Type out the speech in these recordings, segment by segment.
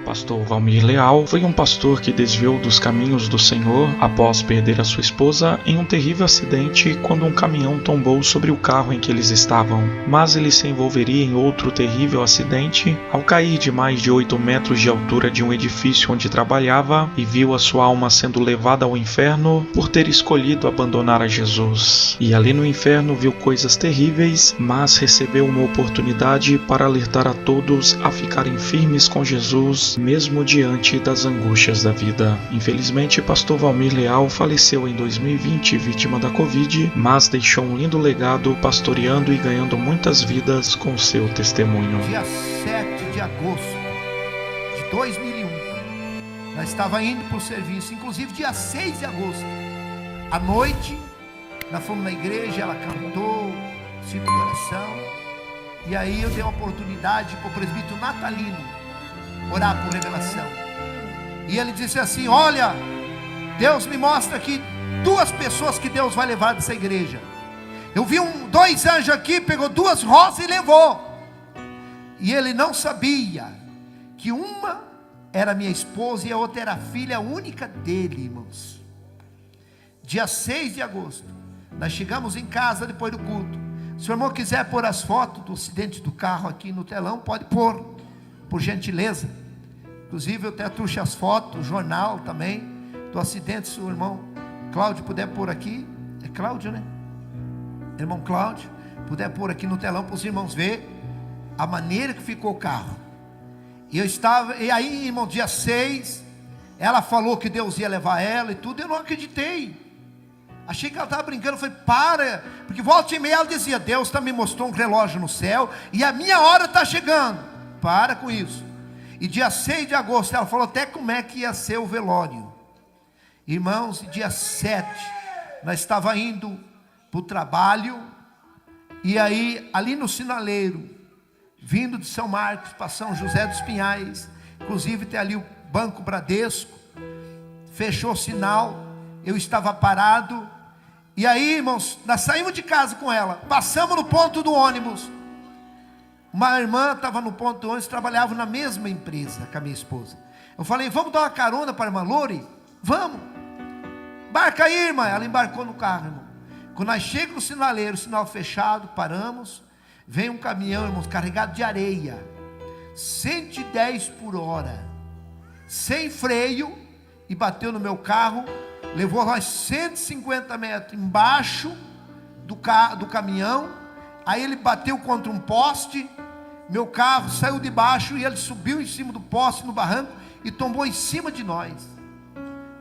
Pastor Valmir Leal foi um pastor que desviou dos caminhos do Senhor após perder a sua esposa em um terrível acidente quando um caminhão tombou sobre o carro em que eles estavam. Mas ele se envolveria em outro terrível acidente ao cair de mais de 8 metros de altura de um edifício onde trabalhava e viu a sua alma sendo levada ao inferno por ter escolhido abandonar a Jesus. E ali no inferno viu coisas terríveis, mas recebeu uma oportunidade para alertar a todos a ficarem firmes com Jesus, mesmo diante das angústias da vida. Infelizmente, Pastor Valmir Leal faleceu em 2020 vítima da Covid, mas deixou um lindo legado pastoreando e ganhando muitas vidas com seu testemunho. Dia 7 de agosto de 2001, nós estávamos indo para o serviço, inclusive dia 6 de agosto, à noite, nós fomos na igreja, ela cantou, cito de oração, e aí eu dei uma oportunidade para o presbítero Natalino orar por revelação, e ele disse assim: olha, Deus me mostra aqui 2 pessoas que Deus vai levar dessa igreja. Eu vi 2 anjos aqui, pegou 2 rosas e levou, e ele não sabia que uma era minha esposa e a outra era a filha única dele, irmãos. Dia 6 de agosto, nós chegamos em casa depois do culto. Se o irmão quiser pôr as fotos do acidente do carro aqui no telão, pode pôr, por gentileza. Inclusive eu até trouxe as fotos, o jornal também, do acidente. Se o irmão Cláudio puder pôr aqui, é Cláudio, né? Irmão Cláudio, puder pôr aqui no telão para os irmãos verem a maneira que ficou o carro. E aí, irmão, dia 6, ela falou que Deus ia levar ela e tudo, eu não acreditei. Achei que ela estava brincando, eu falei, para, porque volta e meia ela dizia, Deus me mostrou um relógio no céu, e a minha hora está chegando, para com isso. E dia 6 de agosto, ela falou até como é que ia ser o velório. Irmãos, dia 7, nós estávamos indo para o trabalho, e aí, ali no sinaleiro, vindo de São Marcos para São José dos Pinhais, inclusive tem ali o Banco Bradesco, fechou o sinal, eu estava parado, e aí, irmãos, nós saímos de casa com ela, passamos no ponto do ônibus, uma irmã estava no ponto do ônibus, trabalhava na mesma empresa com a minha esposa. Eu falei, vamos dar uma carona para a irmã Lore? Vamos, embarca aí, irmã. Ela embarcou no carro, irmão. Quando nós chegamos no sinaleiro, sinal fechado, paramos, vem um caminhão, irmãos, carregado de areia, 110 por hora, sem freio, e bateu no meu carro, levou nós 150 metros embaixo do caminhão, aí ele bateu contra um poste, meu carro saiu de baixo, e ele subiu em cima do poste, no barranco, e tombou em cima de nós,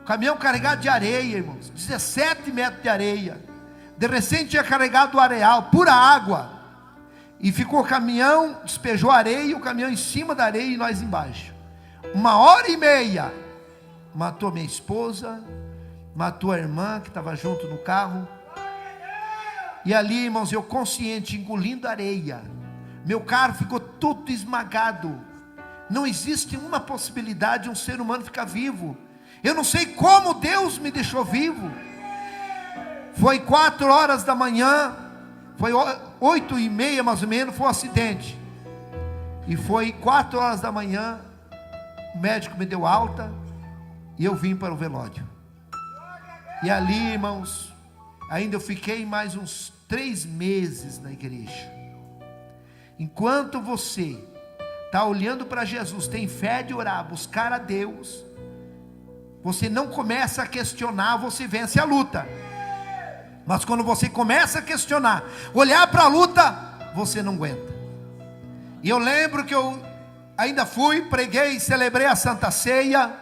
o caminhão carregado de areia, irmãos, 17 metros de areia, de recente tinha carregado o areal, pura água, e ficou o caminhão, despejou areia, o caminhão em cima da areia e nós embaixo. 1h30, matou minha esposa, matou a irmã que estava junto no carro. E ali, irmãos, eu consciente, engolindo areia, meu carro ficou todo esmagado. Não existe uma possibilidade de um ser humano ficar vivo. Eu não sei como Deus me deixou vivo. Foi 4 horas da manhã, foi 8h30 mais ou menos, foi um acidente. E foi 4 horas da manhã, o médico me deu alta, e eu vim para o velório. E ali, irmãos, ainda eu fiquei mais uns 3 meses na igreja. Enquanto você está olhando para Jesus, tem fé de orar, buscar a Deus, você não começa a questionar, você vence a luta. Mas quando você começa a questionar, olhar para a luta, você não aguenta. E eu lembro que eu ainda fui, preguei, celebrei a Santa Ceia,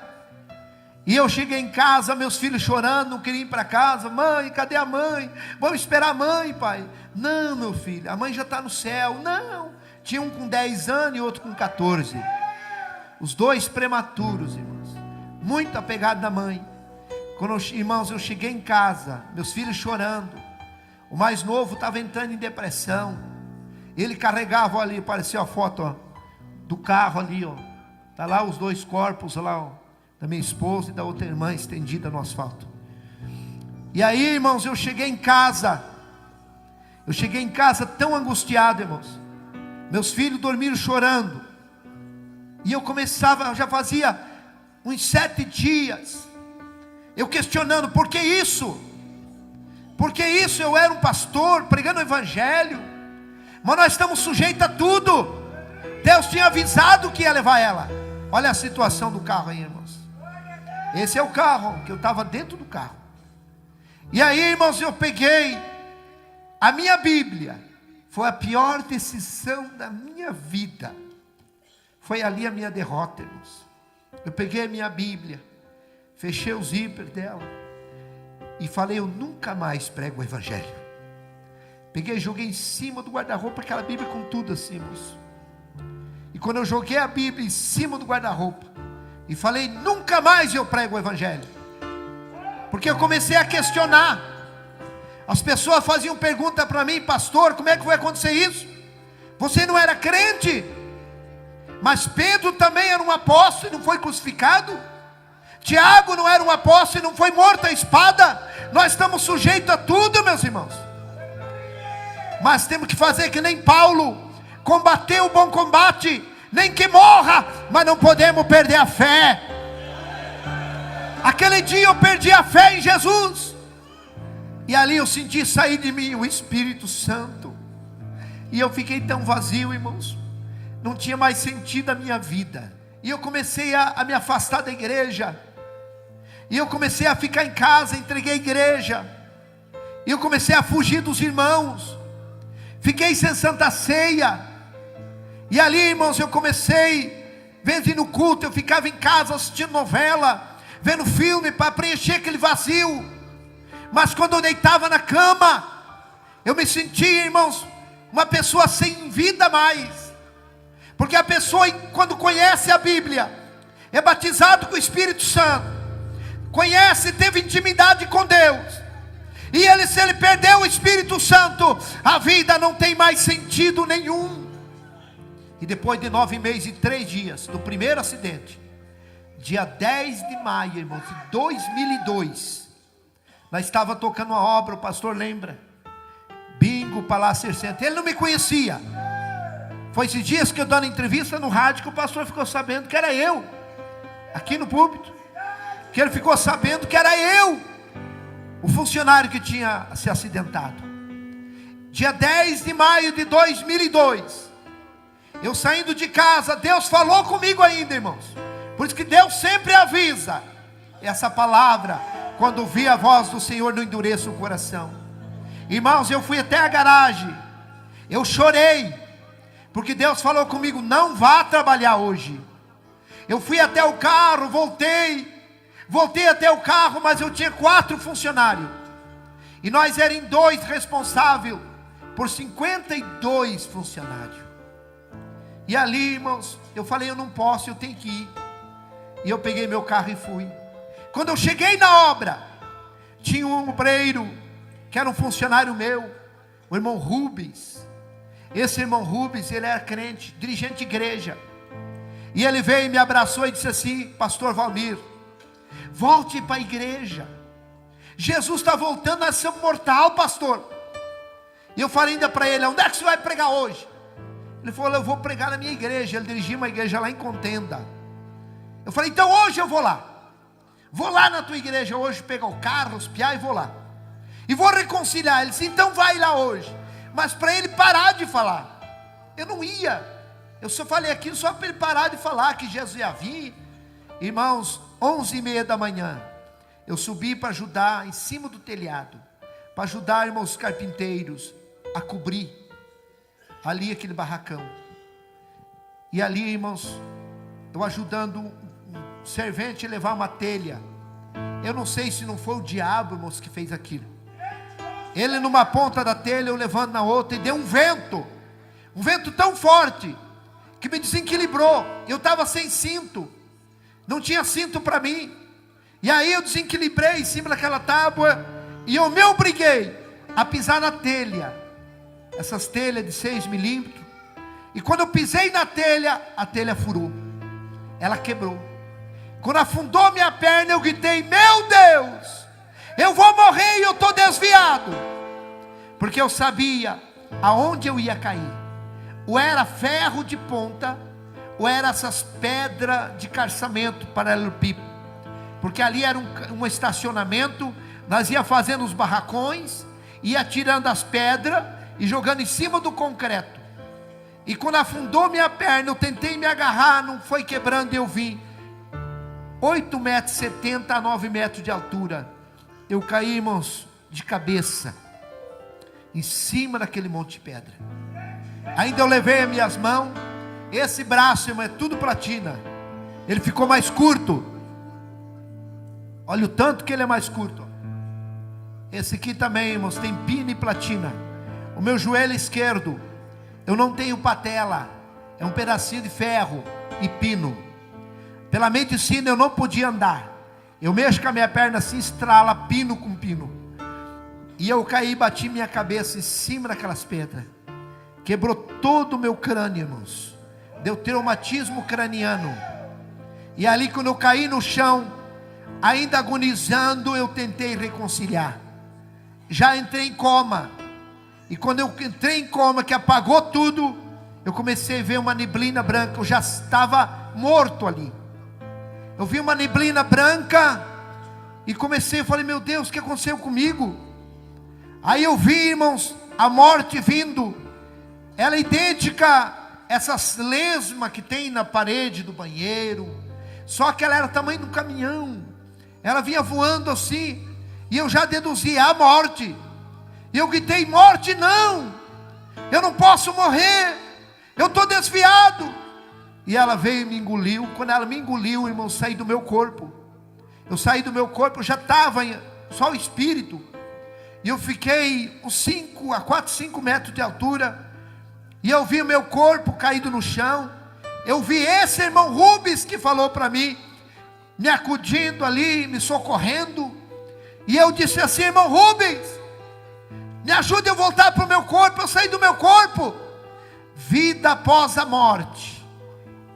e eu cheguei em casa, meus filhos chorando, não queriam ir para casa. Mãe, cadê a mãe? Vamos esperar a mãe, pai. Não, meu filho, a mãe já está no céu. Não, tinha um com 10 anos e outro com 14. Os 2 prematuros, irmãos, muito apegado da mãe. Quando, irmãos, eu cheguei em casa, meus filhos chorando, o mais novo estava entrando em depressão, ele carregava ali, parecia a foto, ó, do carro ali, ó, tá lá os 2 corpos lá, ó, da minha esposa e da outra irmã estendida no asfalto. E aí, irmãos, eu cheguei em casa tão angustiado, irmãos, meus filhos dormiram chorando, E eu começava, já fazia uns 7 dias, eu questionando, por que isso? Por que isso? Eu era um pastor, pregando o evangelho, mas nós estamos sujeitos a tudo. Deus tinha avisado que ia levar ela. Olha a situação do carro aí, irmãos. Esse é o carro, que eu estava dentro do carro. E aí, irmãos, eu peguei a minha Bíblia. Foi a pior decisão da minha vida. Foi ali a minha derrota, irmãos. Eu peguei a minha Bíblia, fechei o zíper dela e falei, eu nunca mais prego o evangelho. Peguei e joguei em cima do guarda-roupa, aquela Bíblia com tudo assim, irmãos. E quando eu joguei a Bíblia em cima do guarda-roupa e falei, nunca mais eu prego o evangelho, porque eu comecei a questionar. As pessoas faziam pergunta para mim, pastor, como é que vai acontecer isso? Você não era crente? Mas Pedro também era um apóstolo e não foi crucificado? Tiago não era um apóstolo e não foi morto à espada? Nós estamos sujeitos a tudo, meus irmãos. Mas temos que fazer que nem Paulo, combater o bom combate, nem que morra, mas não podemos perder a fé. Aquele dia eu perdi a fé em Jesus, e ali eu senti sair de mim o Espírito Santo, e eu fiquei tão vazio, irmãos, não tinha mais sentido a minha vida, e eu comecei a me afastar da igreja, e eu comecei a ficar em casa, entreguei a igreja, e eu comecei a fugir dos irmãos, fiquei sem santa ceia, e ali, irmãos, eu comecei, vendo no culto, eu ficava em casa assistindo novela, vendo filme para preencher aquele vazio. Mas quando eu deitava na cama, eu me sentia, irmãos, uma pessoa sem vida mais. Porque a pessoa, quando conhece a Bíblia, é batizado com o Espírito Santo, conhece, teve intimidade com Deus, e ele, se ele perdeu o Espírito Santo, a vida não tem mais sentido nenhum. E depois de 9 meses e 3 dias do primeiro acidente, dia 10 de maio, irmãos, de 2002, nós estávamos tocando uma obra, o pastor lembra, Bingo, Palácio Centro. Ele não me conhecia. Foi esses dias que eu dando entrevista no rádio, que o pastor ficou sabendo que era eu, aqui no púlpito, que ele ficou sabendo que era eu, o funcionário que tinha se acidentado. Dia 10 de maio de 2002, eu saindo de casa, Deus falou comigo ainda, irmãos. Por isso que Deus sempre avisa. Essa palavra, quando ouvi a voz do Senhor, não endureça o coração. Irmãos, eu fui até a garagem, eu chorei, porque Deus falou comigo, não vá trabalhar hoje. Eu fui até o carro, voltei até o carro, mas eu tinha 4 funcionários, e nós éramos 2 responsáveis por 52 funcionários. E ali, irmãos, eu falei, eu não posso, eu tenho que ir. E eu peguei meu carro e fui. Quando eu cheguei na obra, tinha um obreiro, que era um funcionário meu, o irmão Rubens. Esse irmão Rubens, ele era crente, dirigente de igreja. E ele veio e me abraçou e disse assim, pastor Valmir, volte para a igreja. Jesus está voltando a ser mortal, pastor. E eu falei ainda para ele, onde é que você vai pregar hoje? Ele falou, eu vou pregar na minha igreja. Ele dirigia uma igreja lá em Contenda. Eu falei, então hoje eu vou lá. Vou lá na tua igreja hoje, pegar o carro, os piá e vou lá. E vou reconciliar. Ele disse, então vai lá hoje. Mas para ele parar de falar. Eu não ia. Eu só falei aquilo só para ele parar de falar que Jesus ia vir. Irmãos, 11h30 da manhã, eu subi para ajudar em cima do telhado. Para ajudar, irmãos, os carpinteiros a cobrir ali aquele barracão. E ali, irmãos, eu ajudando um servente a levar uma telha. Eu não sei se não foi o diabo, irmãos, que fez aquilo. Ele numa ponta da telha, eu levando na outra, e deu um vento tão forte, que me desequilibrou. Eu estava sem cinto, não tinha cinto para mim, e aí eu desequilibrei em cima daquela tábua, e eu me obriguei a pisar na telha, essas telhas de 6 milímetros, e quando eu pisei na telha, a telha furou, ela quebrou. Quando afundou minha perna, eu gritei, meu Deus, eu vou morrer e eu estou desviado, porque eu sabia aonde eu ia cair. Ou era ferro de ponta, ou eram essas pedras de calçamento paralelepípedo, porque ali era um estacionamento. Nós ia fazendo os barracões, ia tirando as pedras e jogando em cima do concreto. E quando afundou minha perna, eu tentei me agarrar, não foi quebrando, eu vim 8,70 m a 9 metros de altura. Eu caí, irmãos, de cabeça em cima daquele monte de pedra. Ainda eu levei as minhas mãos. Esse braço, irmão, é tudo platina. Ele ficou mais curto. Olha o tanto que ele é mais curto. Esse aqui também, irmãos, tem pino e platina. O meu joelho esquerdo, eu não tenho patela, é um pedacinho de ferro e pino. Pela medicina eu não podia andar. Eu mexo com a minha perna assim, estrala pino com pino. E eu caí e bati minha cabeça em cima daquelas pedras. Quebrou todo o meu crânio, irmãos. Deu traumatismo craniano. E ali quando eu caí no chão, ainda agonizando, eu tentei reconciliar. Já entrei em coma. E quando eu entrei em coma, que apagou tudo, eu comecei a ver uma neblina branca. Eu já estava morto ali. Eu vi uma neblina branca e comecei, eu falei, meu Deus, o que aconteceu comigo? Aí eu vi, irmãos, a morte vindo. Ela é idêntica a essas lesmas que tem na parede do banheiro, só que ela era do tamanho de um caminhão. Ela vinha voando assim, e eu já deduzi a morte. E eu gritei, morte não, eu não posso morrer, eu estou desviado. E ela veio e me engoliu. Quando ela me engoliu, irmão, eu saí do meu corpo. Eu saí do meu corpo, eu já estava só o espírito. E eu fiquei uns 4, 5 metros de altura. E eu vi o meu corpo caído no chão. Eu vi esse irmão Rubens que falou para mim, me acudindo ali, me socorrendo. E eu disse assim, irmão Rubens, me ajude a voltar para o meu corpo. Eu saí do meu corpo. Vida após a morte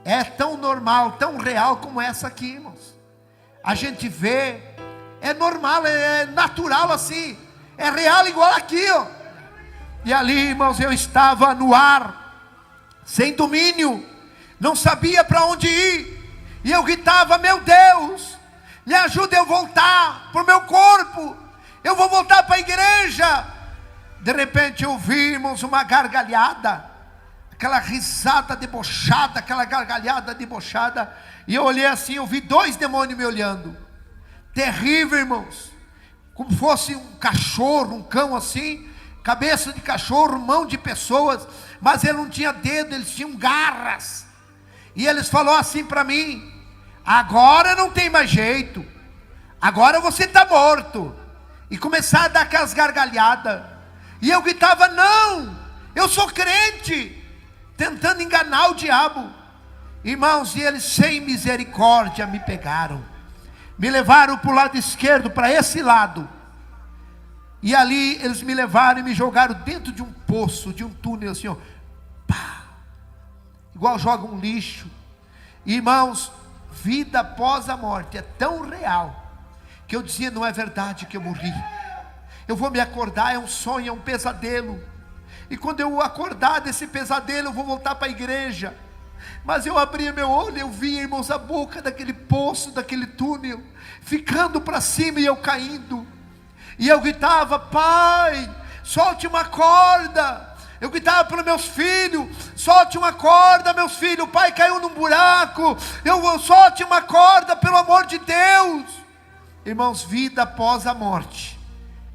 é tão normal, tão real como essa aqui, irmãos. A gente vê, é normal, é natural assim, é real igual aqui, ó. E ali, irmãos, eu estava no ar, sem domínio, não sabia para onde ir. E eu gritava, meu Deus, me ajuda eu voltar para o meu corpo, eu vou voltar para a igreja. De repente eu vi, irmãos, uma gargalhada, aquela risada debochada, aquela gargalhada debochada. E eu olhei assim, eu vi 2 demônios me olhando. Terrível, irmãos. Como fosse um cachorro, um cão assim, cabeça de cachorro, mão de pessoas, mas ele não tinha dedo, eles tinham garras. E eles falaram assim para mim, agora não tem mais jeito, agora você está morto. E começaram a dar aquelas gargalhadas. E eu gritava, não, eu sou crente, tentando enganar o diabo. Irmãos, e eles sem misericórdia me pegaram, me levaram para o lado esquerdo, para esse lado. E ali eles me levaram e me jogaram dentro de um poço, de um túnel assim, ó, pá, igual joga um lixo. Irmãos, vida após a morte é tão real, que eu dizia, não é verdade que eu morri. Eu vou me acordar, é um sonho, é um pesadelo. E quando eu acordar desse pesadelo, eu vou voltar para a igreja. Mas eu abri meu olho, eu vi, irmãos, a boca daquele poço, daquele túnel, ficando para cima e eu caindo. E eu gritava, pai, solte uma corda. Eu gritava para os meus filhos, solte uma corda, meus filhos, o pai caiu num buraco. Solte uma corda, pelo amor de Deus. Irmãos, vida após a morte,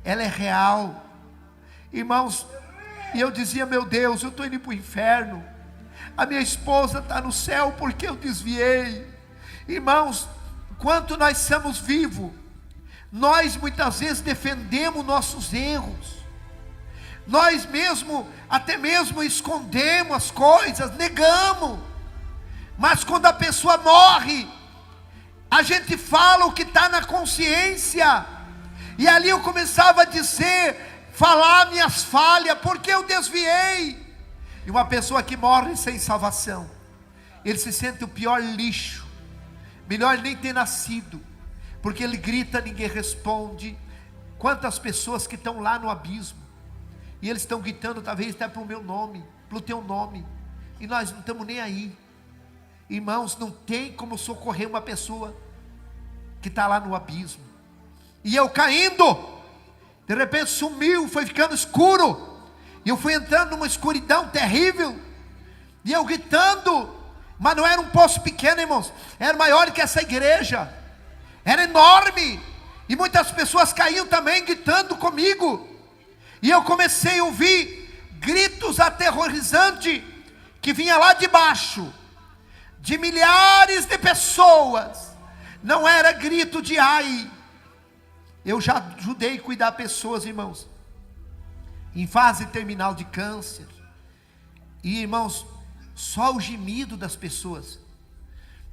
ela é real. Irmãos, e eu dizia, meu Deus, eu estou indo para o inferno. A minha esposa está no céu porque eu desviei. Irmãos, enquanto nós estamos vivos, nós muitas vezes defendemos nossos erros. Nós mesmo, até mesmo escondemos as coisas, negamos. Mas quando a pessoa morre, a gente fala o que está na consciência. E ali eu começava a dizer, falar minhas falhas, porque eu desviei. E uma pessoa que morre sem salvação, ele se sente o pior lixo. Melhor nem ter nascido, porque ele grita, ninguém responde. Quantas pessoas que estão lá no abismo, e eles estão gritando, talvez até para o meu nome, para o teu nome, e nós não estamos nem aí. Irmãos, não tem como socorrer uma pessoa que está lá no abismo. E eu caindo, de repente sumiu, foi ficando escuro, e eu fui entrando numa escuridão terrível, e eu gritando, mas não era um poço pequeno, irmãos, era maior que essa igreja, era enorme, e muitas pessoas caíam também gritando comigo, e eu comecei a ouvir gritos aterrorizantes, que vinha lá de baixo, de milhares de pessoas. Não era grito de ai. Eu já ajudei a cuidar pessoas, irmãos, em fase terminal de câncer, e irmãos, só o gemido das pessoas,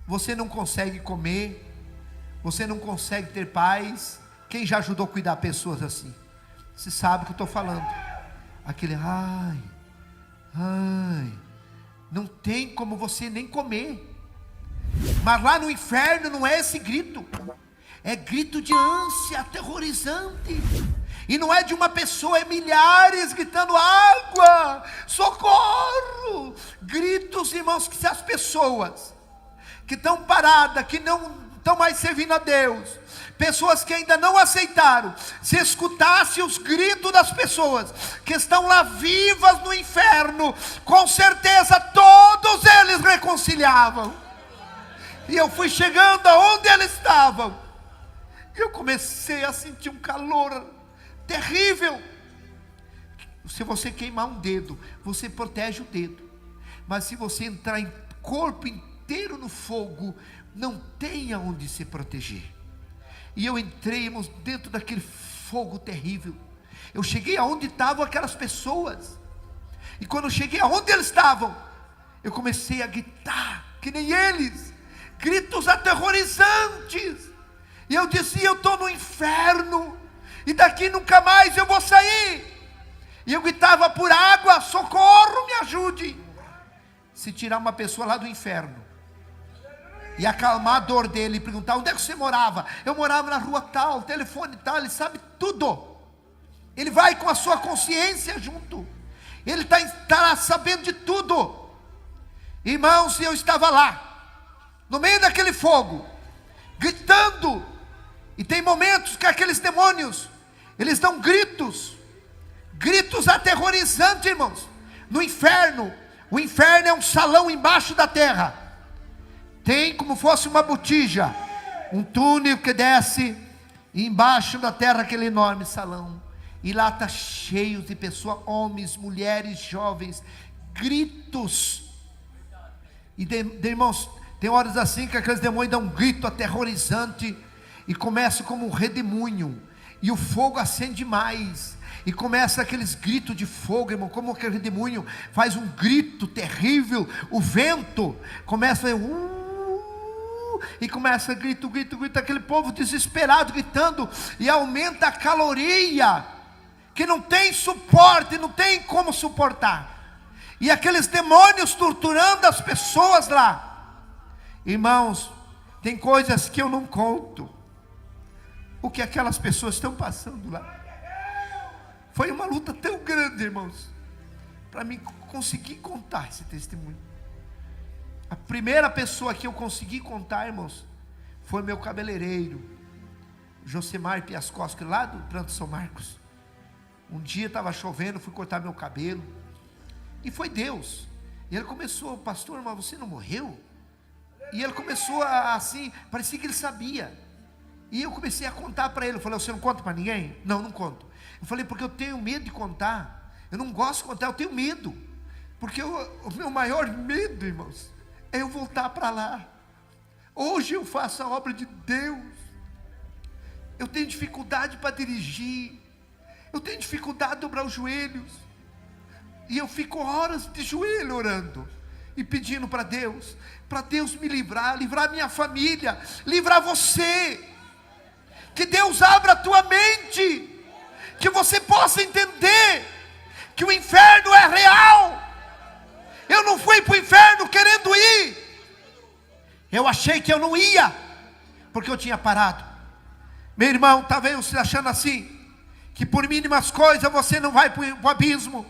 você não consegue comer, você não consegue ter paz. Quem já ajudou a cuidar pessoas assim? Você sabe o que eu estou falando. Aquele ai, não tem como você nem comer. Mas lá no inferno não é esse grito, é grito de ânsia aterrorizante, e não é de uma pessoa, é milhares gritando água, socorro, gritos, irmãos, que se as pessoas que estão paradas, que não estão mais servindo a Deus, pessoas que ainda não aceitaram, se escutasse os gritos das pessoas que estão lá vivas no inferno, com certeza todos eles reconciliavam. E eu fui chegando aonde eles estavam, e eu comecei a sentir um calor terrível. Se você queimar um dedo, você protege o dedo, mas se você entrar em corpo inteiro no fogo, não tem aonde se proteger. E eu entrei, irmãos, dentro daquele fogo terrível. Eu cheguei aonde estavam aquelas pessoas, e quando eu cheguei aonde eles estavam, eu comecei a gritar que nem eles, gritos aterrorizantes, e eu dizia: eu estou no inferno, e daqui nunca mais eu vou sair. E eu gritava por água, socorro, me ajude. Se tirar uma pessoa lá do inferno e acalmar a dor dele, e perguntar: onde é que você morava? Eu morava na rua tal, telefone tal, ele sabe tudo. Ele vai com a sua consciência junto, ele está sabendo de tudo. Irmãos, eu estava lá no meio daquele fogo, gritando, e tem momentos que aqueles demônios, eles dão gritos aterrorizantes, irmãos. No inferno, o inferno é um salão embaixo da terra, tem como fosse uma botija, um túnel que desce, e embaixo da terra aquele enorme salão, e lá está cheio de pessoas, homens, mulheres, jovens, gritos, e irmãos, tem horas assim que aqueles demônios dão um grito aterrorizante, e começa como um redemoinho, e o fogo acende mais, e começa aqueles gritos de fogo, irmão, como aquele redemoinho faz um grito terrível, o vento começa a e começa grito, aquele povo desesperado gritando, e aumenta a caloria, que não tem suporte, não tem como suportar, e aqueles demônios torturando as pessoas lá. Irmãos, tem coisas que eu não conto, o que aquelas pessoas estão passando lá. Foi uma luta tão grande, irmãos, para mim conseguir contar esse testemunho. A primeira pessoa que eu consegui contar, irmãos, foi meu cabeleireiro, Josemar Piascoski, lá do Planto São Marcos. Um dia estava chovendo, fui cortar meu cabelo, e foi Deus. E ele começou: pastor, mas você não morreu? E ele começou assim, parecia que ele sabia. E eu comecei a contar para ele. Eu falei: você não conta para ninguém? Não, não conto. Eu falei: porque eu tenho medo de contar. Eu não gosto de contar, eu tenho medo. Porque o meu maior medo, irmãos, é eu voltar para lá. Hoje eu faço a obra de Deus. Eu tenho dificuldade para dirigir. Eu tenho dificuldade de dobrar os joelhos. E eu fico horas de joelho orando e pedindo para Deus me livrar minha família, livrar você. Que Deus abra a tua mente, que você possa entender que o inferno é real. Eu não fui para o inferno querendo ir, eu achei que eu não ia, porque eu tinha parado. Meu irmão, talvez você achando assim, que por mínimas coisas você não vai para o abismo.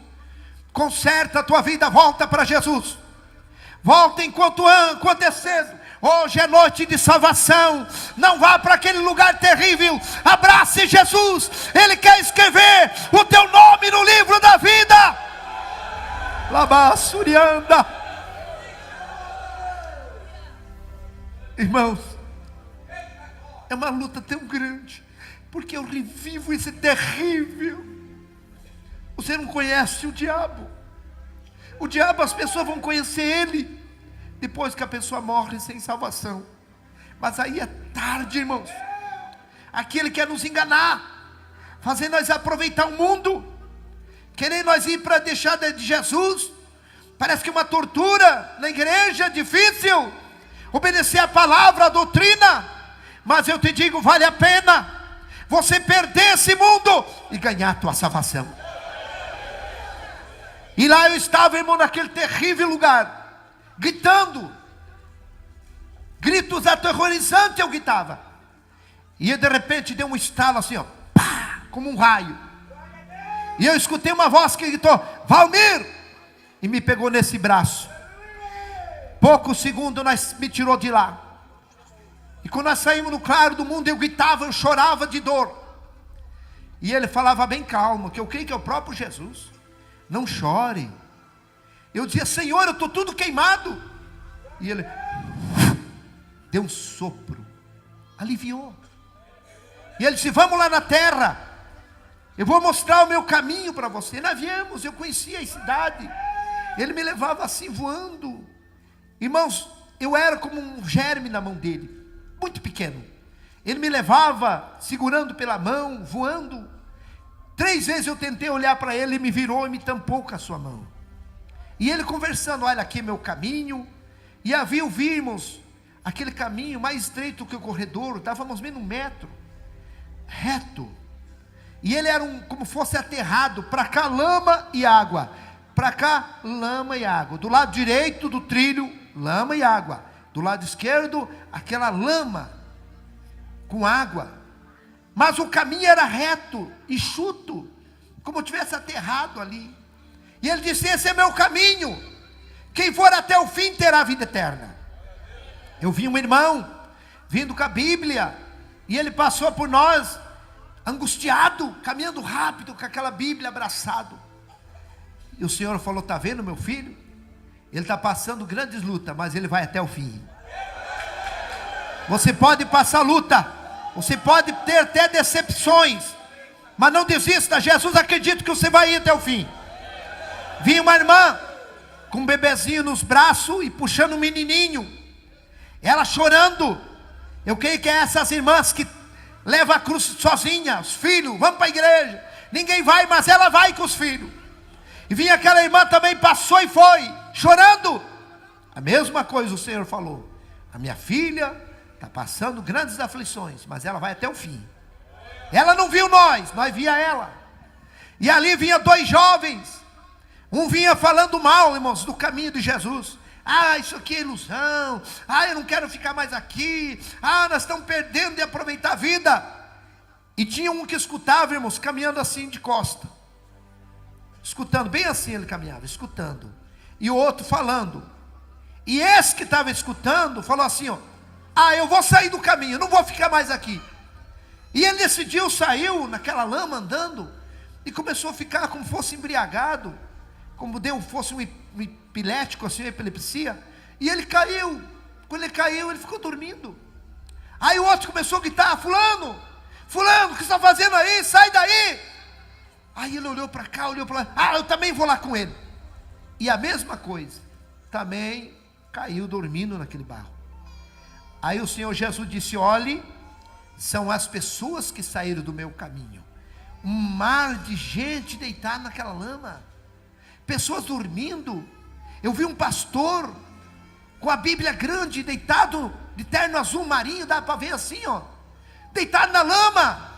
Conserta a tua vida, volta para Jesus, Volta enquanto é cedo. Hoje é noite de salvação. Não vá para aquele lugar terrível. Abrace Jesus. Ele quer escrever o teu nome no livro da vida. Labassurianda. Irmãos, é uma luta tão grande, porque eu revivo esse terrível. Você não conhece o diabo. O diabo, as pessoas vão conhecer ele depois que a pessoa morre sem salvação. Mas aí é tarde, irmãos. Aquele quer nos enganar, fazer nós aproveitar o mundo, querer nós ir para deixar de Jesus. Parece que uma tortura na igreja, difícil obedecer a palavra, a doutrina. Mas eu te digo, vale a pena você perder esse mundo e ganhar a tua salvação. E lá eu estava, irmão, naquele terrível lugar, gritando, gritos aterrorizantes eu gritava. E de repente deu um estalo assim, ó, pá, como um raio. E eu escutei uma voz que gritou, Valmir, e me pegou nesse braço. Poucos segundos me tirou de lá. E quando nós saímos no claro do mundo, eu gritava, eu chorava de dor. E ele falava bem calmo, que eu creio que é o próprio Jesus. Não chore. Eu dizia, Senhor, eu estou tudo queimado. E ele deu um sopro, aliviou. E ele disse, vamos lá na terra, eu vou mostrar o meu caminho para você. Nós viemos, eu conhecia a cidade. Ele me levava assim voando. Irmãos, eu era como um germe na mão dele, muito pequeno. Ele me levava segurando pela mão, voando. 3 vezes eu tentei olhar para ele, ele me virou e me tampou com a sua mão. E ele conversando, olha aqui meu caminho. E havia, vimos aquele caminho mais estreito que o corredor, estávamos menos 1 metro, reto. E ele era como fosse aterrado, para cá lama e água, para cá lama e água. Do lado direito do trilho, lama e água. Do lado esquerdo, aquela lama com água. Mas o caminho era reto, enxuto, como se tivesse aterrado ali. E ele disse, esse é meu caminho, quem for até o fim terá a vida eterna. Eu vi um irmão, vindo com a Bíblia, e ele passou por nós, angustiado, caminhando rápido, com aquela Bíblia abraçado. E o Senhor falou, está vendo meu filho? Ele está passando grandes lutas, mas ele vai até o fim. Você pode passar luta, você pode ter até decepções, mas não desista. Jesus acredita que você vai ir até o fim. Vi uma irmã com um bebezinho nos braços e puxando um menininho, ela chorando. Eu creio que é essas irmãs que levam a cruz sozinha, os filhos, vamos para a igreja, ninguém vai, mas ela vai com os filhos. E vinha aquela irmã também, passou e foi, chorando. A mesma coisa o Senhor falou, a minha filha está passando grandes aflições, mas ela vai até o fim. Ela não viu nós via ela. E ali vinha 2 jovens, um vinha falando mal, irmãos, do caminho de Jesus. Ah, isso aqui é ilusão. Ah, eu não quero ficar mais aqui. Ah, nós estamos perdendo de aproveitar a vida. E tinha um que escutava, irmãos, caminhando assim de costa, escutando, bem assim ele caminhava, escutando. E o outro falando. E esse que estava escutando, falou assim, ó, ah, eu vou sair do caminho, não vou ficar mais aqui. E ele decidiu, saiu naquela lama andando, e começou a ficar como fosse embriagado, como fosse um epilético, assim, uma epilepsia. E ele caiu. Quando ele caiu, ele ficou dormindo. Aí o outro começou a gritar, fulano, fulano, o que você está fazendo aí? Sai daí. Aí ele olhou para cá, olhou para lá, ah, eu também vou lá com ele. E a mesma coisa, também caiu dormindo naquele barro. Aí o Senhor Jesus disse, olhe, são as pessoas que saíram do meu caminho. Um mar de gente deitada naquela lama, pessoas dormindo. Eu vi um pastor com a Bíblia grande, deitado de terno azul marinho, dá para ver assim, ó, deitado na lama,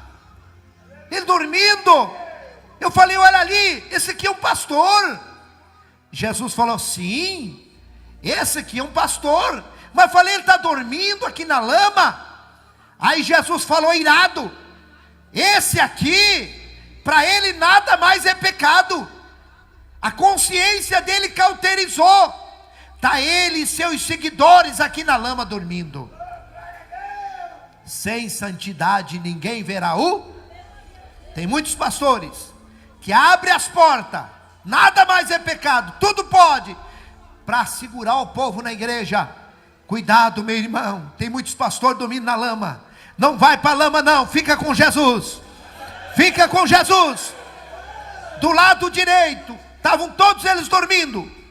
ele dormindo. Eu falei, olha ali, esse aqui é um pastor. Jesus falou, sim, esse aqui é um pastor. Mas eu falei, ele está dormindo aqui na lama. Aí Jesus falou, irado, esse aqui, para ele nada mais é pecado. A consciência dele cauterizou, Está ele e seus seguidores aqui na lama dormindo. Sem santidade ninguém verá o. Tem muitos pastores que abrem as portas, nada mais é pecado, tudo pode, para segurar o povo na igreja. Cuidado, meu irmão, tem muitos pastores dormindo na lama. Não vai para a lama não, fica com Jesus. Fica com Jesus. Do lado direito estavam todos eles dormindo,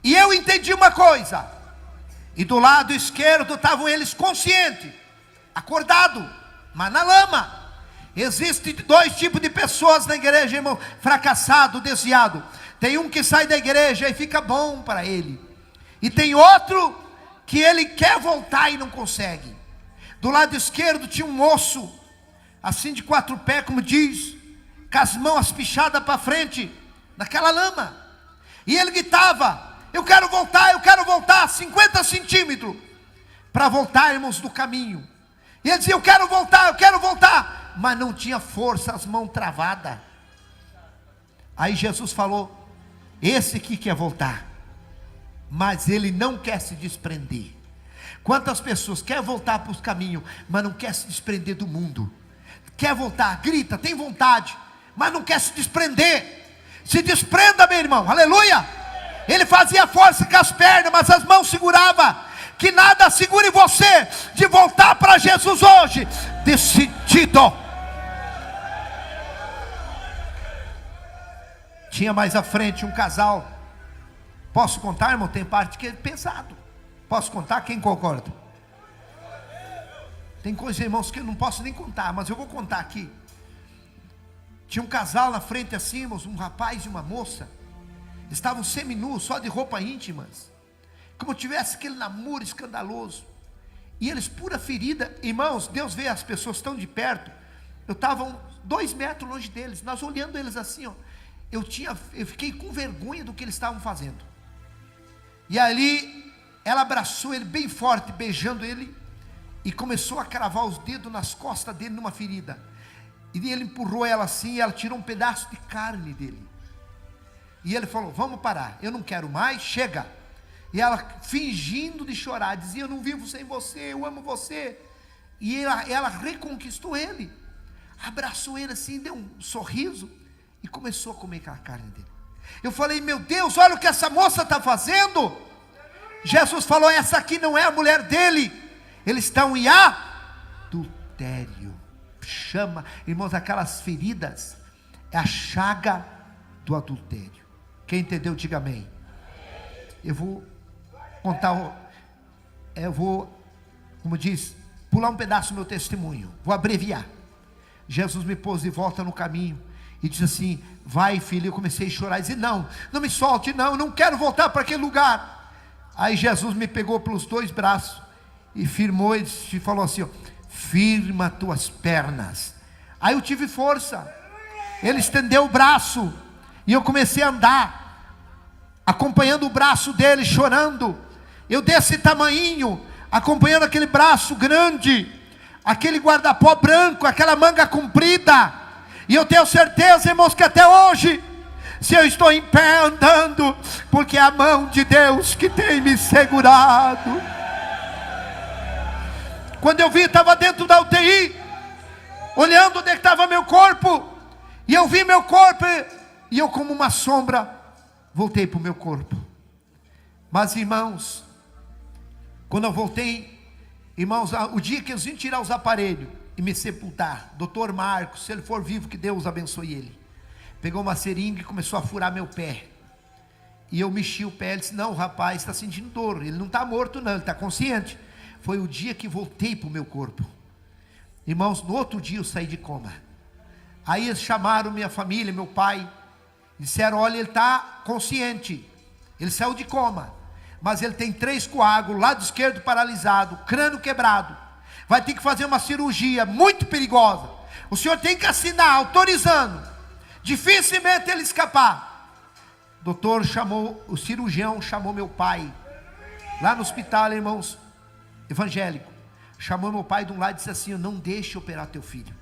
e eu entendi uma coisa, e do lado esquerdo estavam eles conscientes, acordados, mas na lama. Existem dois tipos de pessoas na igreja, irmão: fracassado, desviado. Tem um que sai da igreja e fica bom para ele, e tem outro que ele quer voltar e não consegue. Do lado esquerdo tinha um moço, assim de 4 pés, como diz, com as mãos pichadas para frente, naquela lama, e ele gritava: eu quero voltar 50 centímetros, para voltar, irmãos, do caminho. E ele dizia: eu quero voltar, mas não tinha força, as mãos travadas. Aí Jesus falou: esse que quer voltar, mas ele não quer se desprender. Quantas pessoas querem voltar para os caminhos, mas não quer se desprender do mundo? Quer voltar, grita, tem vontade, mas não quer se desprender. Se desprenda, meu irmão, aleluia. Ele fazia força com as pernas, mas as mãos segurava. Que nada segure você de voltar para Jesus hoje, decidido. Tinha mais à frente um casal. Posso contar, irmão? Tem parte que é pesado. Posso contar? Quem concorda? Tem coisas, irmãos, que eu não posso nem contar, mas eu vou contar aqui. Tinha um casal na frente assim, irmãos, um rapaz e uma moça. Estavam seminus, só de roupa íntimas, como tivesse aquele namoro escandaloso. E eles pura ferida. Irmãos, Deus vê as pessoas tão de perto. Eu estava 2 metros longe deles, nós olhando eles assim, ó. Eu fiquei com vergonha do que eles estavam fazendo. E ali ela abraçou ele bem forte, beijando ele, e começou a cravar os dedos nas costas dele numa ferida. E ele empurrou ela assim, e ela tirou um pedaço de carne dele. E ele falou: vamos parar, eu não quero mais, chega. E ela fingindo de chorar, dizia: eu não vivo sem você, eu amo você. E ela reconquistou ele, abraçou ele assim, deu um sorriso, e começou a comer aquela carne dele. Eu falei: meu Deus, olha o que essa moça está fazendo. Jesus falou: essa aqui não é a mulher dele, eles estão em adultério. Chama, irmãos, aquelas feridas é a chaga do adultério. Quem entendeu, diga amém. Eu vou contar, como diz, pular um pedaço do meu testemunho, vou abreviar. Jesus me pôs de volta no caminho e disse assim: vai, filho. Eu comecei a chorar e dizer: não me solte, não, eu não quero voltar para aquele lugar. Aí Jesus me pegou pelos 2 braços e firmou e falou assim: ó, firma tuas pernas. Aí eu tive força, ele estendeu o braço e eu comecei a andar, acompanhando o braço dele, chorando. Eu desse tamanhinho, acompanhando aquele braço grande, aquele guarda-pó branco, aquela manga comprida. E eu tenho certeza, irmãos, que até hoje, se eu estou em pé andando, porque é a mão de Deus que tem me segurado. Quando eu vi, estava dentro da UTI, olhando onde estava meu corpo, e eu vi meu corpo, e eu, como uma sombra, voltei para o meu corpo. Mas, irmãos, quando eu voltei, irmãos, o dia que eles iam tirar os aparelhos e me sepultar, doutor Marcos, se ele for vivo, que Deus abençoe ele, pegou uma seringa e começou a furar meu pé. E eu mexi o pé. Ele disse: não, o rapaz está sentindo dor, ele não está morto não, ele está consciente. Foi o dia que voltei para o meu corpo. Irmãos, no outro dia eu saí de coma. Aí eles chamaram minha família, meu pai, disseram: olha, ele está consciente, ele saiu de coma, mas ele tem 3 coágulos, lado esquerdo paralisado, crânio quebrado, vai ter que fazer uma cirurgia muito perigosa. O senhor tem que assinar, autorizando, dificilmente ele escapar. O doutor chamou, o cirurgião chamou meu pai, lá no hospital, irmãos, evangélico, chamou meu pai de um lado e disse assim: não deixe operar teu filho,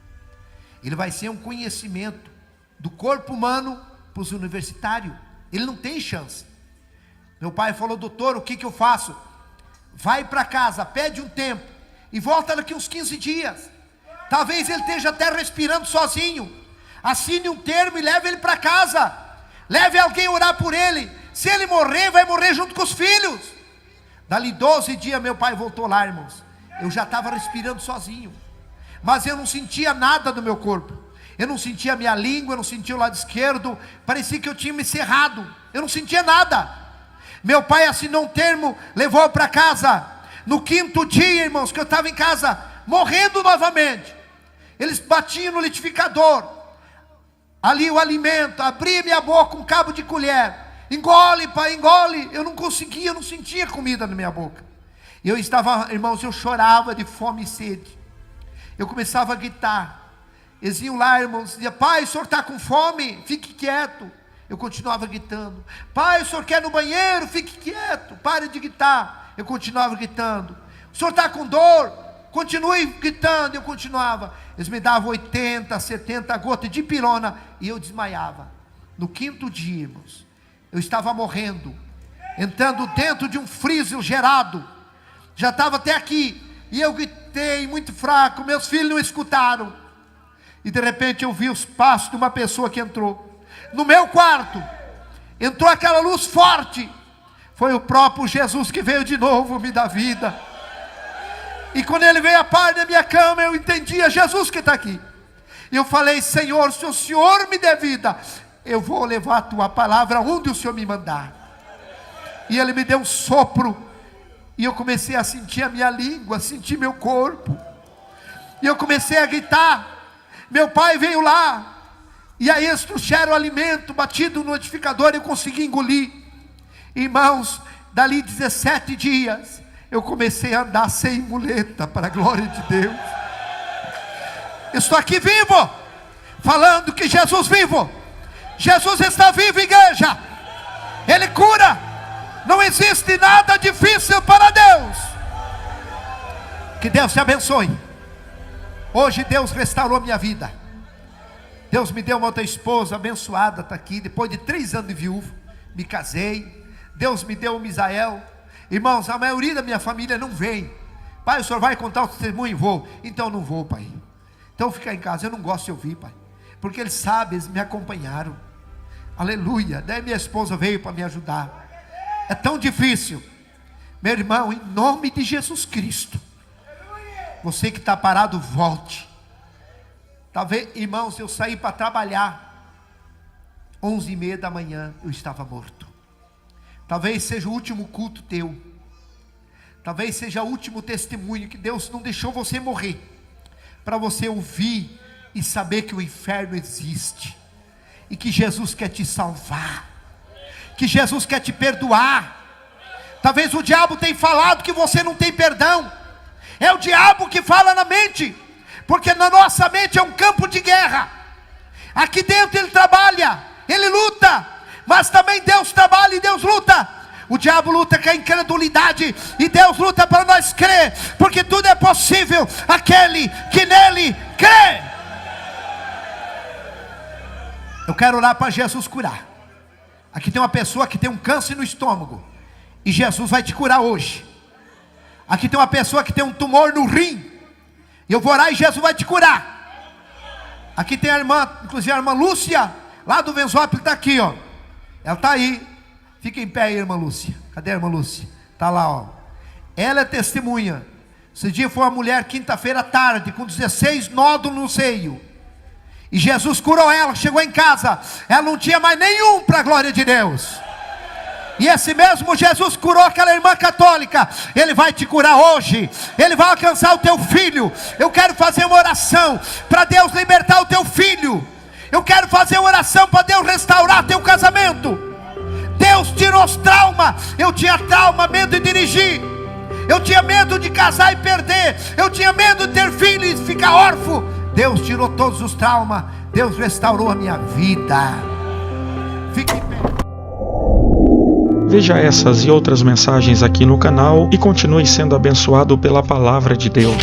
ele vai ser um conhecimento do corpo humano para os universitários, ele não tem chance. Meu pai falou: doutor, o que eu faço? Vai para casa, pede um tempo e volta daqui uns 15 dias. Talvez ele esteja até respirando sozinho. Assine um termo e leve ele para casa. Leve alguém orar por ele. Se ele morrer, vai morrer junto com os filhos. Dali 12 dias meu pai voltou lá, irmãos. Eu já estava respirando sozinho, mas eu não sentia nada do meu corpo. Eu não sentia a minha língua, eu não sentia o lado esquerdo. Parecia que eu tinha me cerrado. Eu não sentia nada. Meu pai assinou um termo, levou para casa. No 5º dia, irmãos, que eu estava em casa, morrendo novamente, eles batiam no liquidificador, ali o alimento, abria minha boca com um cabo de colher. Engole, pai, engole. Eu não conseguia, eu não sentia comida na minha boca. Eu estava, irmãos, eu chorava de fome e sede. Eu começava a gritar. Eles iam lá, irmãos, diziam: pai, o senhor está com fome? Fique quieto. Eu continuava gritando. Pai, o senhor quer ir no banheiro? Fique quieto, pare de gritar. Eu continuava gritando. O senhor está com dor? Continue gritando. Eu continuava. Eles me davam 80, 70 gotas de pirona e eu desmaiava. No 5º dia, irmãos, eu estava morrendo, entrando dentro de um freezer gerado. Já estava até aqui. E eu gritei muito fraco. Meus filhos não escutaram. E de repente eu vi os passos de uma pessoa que entrou no meu quarto. Entrou aquela luz forte. Foi o próprio Jesus que veio de novo me dar vida. E quando ele veio a par da minha cama, eu entendi: é Jesus que está aqui. E eu falei: Senhor, se o Senhor me der vida, eu vou levar a tua palavra onde o Senhor me mandar. E ele me deu um sopro. E eu comecei a sentir a minha língua, sentir meu corpo. E eu comecei a gritar. Meu pai veio lá. E aí eles trouxeram o alimento batido no liquidificador, eu consegui engolir. Irmãos, dali 17 dias, eu comecei a andar sem muleta, para a glória de Deus. Eu estou aqui vivo, falando que Jesus vivo. Jesus está vivo, igreja. Ele cura. Não existe nada difícil para Deus. Que Deus te abençoe. Hoje Deus restaurou minha vida. Deus me deu uma outra esposa abençoada, está aqui. Depois de 3 anos de viúvo, me casei. Deus me deu um Misael. Irmãos, a maioria da minha família não vem. Pai, o senhor vai contar o testemunho? Vou. Então não vou, pai. Então fica em casa. Eu não gosto de ouvir, pai, porque eles sabem, eles me acompanharam. Aleluia. Daí minha esposa veio para me ajudar. É tão difícil. Meu irmão, em nome de Jesus Cristo, você que está parado, volte. Talvez, irmãos, eu saí para trabalhar 11h30 da manhã, eu estava morto. Talvez seja o último culto teu. Talvez seja o último testemunho, que Deus não deixou você morrer, para você ouvir e saber que o inferno existe, e que Jesus quer te salvar, que Jesus quer te perdoar. Talvez o diabo tenha falado que você não tem perdão. É o diabo que fala na mente, porque na nossa mente é um campo de guerra. Aqui dentro ele trabalha, ele luta, mas também Deus trabalha e Deus luta. O diabo luta com a incredulidade, e Deus luta para nós crer, porque tudo é possível aquele que nele crê. Eu quero orar para Jesus curar. Aqui tem uma pessoa que tem um câncer no estômago, e Jesus vai te curar hoje. Aqui tem uma pessoa que tem um tumor no rim, eu vou orar e Jesus vai te curar. Aqui tem a irmã, inclusive a irmã Lúcia, lá do Venzópolis, está aqui, ó. Ela está aí. Fica em pé aí, irmã Lúcia. Cadê a irmã Lúcia? Está lá, ó. Ela é testemunha. Esse dia foi uma mulher, quinta-feira à tarde, com 16 nódulos no seio. E Jesus curou ela, chegou em casa, ela não tinha mais nenhum, para a glória de Deus. E esse mesmo Jesus curou aquela irmã católica. Ele vai te curar hoje. Ele vai alcançar o teu filho. Eu quero fazer uma oração para Deus libertar o teu filho. Eu quero fazer uma oração para Deus restaurar teu casamento. Deus tirou os traumas. Eu tinha trauma, medo de dirigir. Eu tinha medo de casar e perder. Eu tinha medo de ter filho e ficar órfão. Deus tirou todos os traumas. Deus restaurou a minha vida. Fique em pé. Veja essas e outras mensagens aqui no canal e continue sendo abençoado pela palavra de Deus.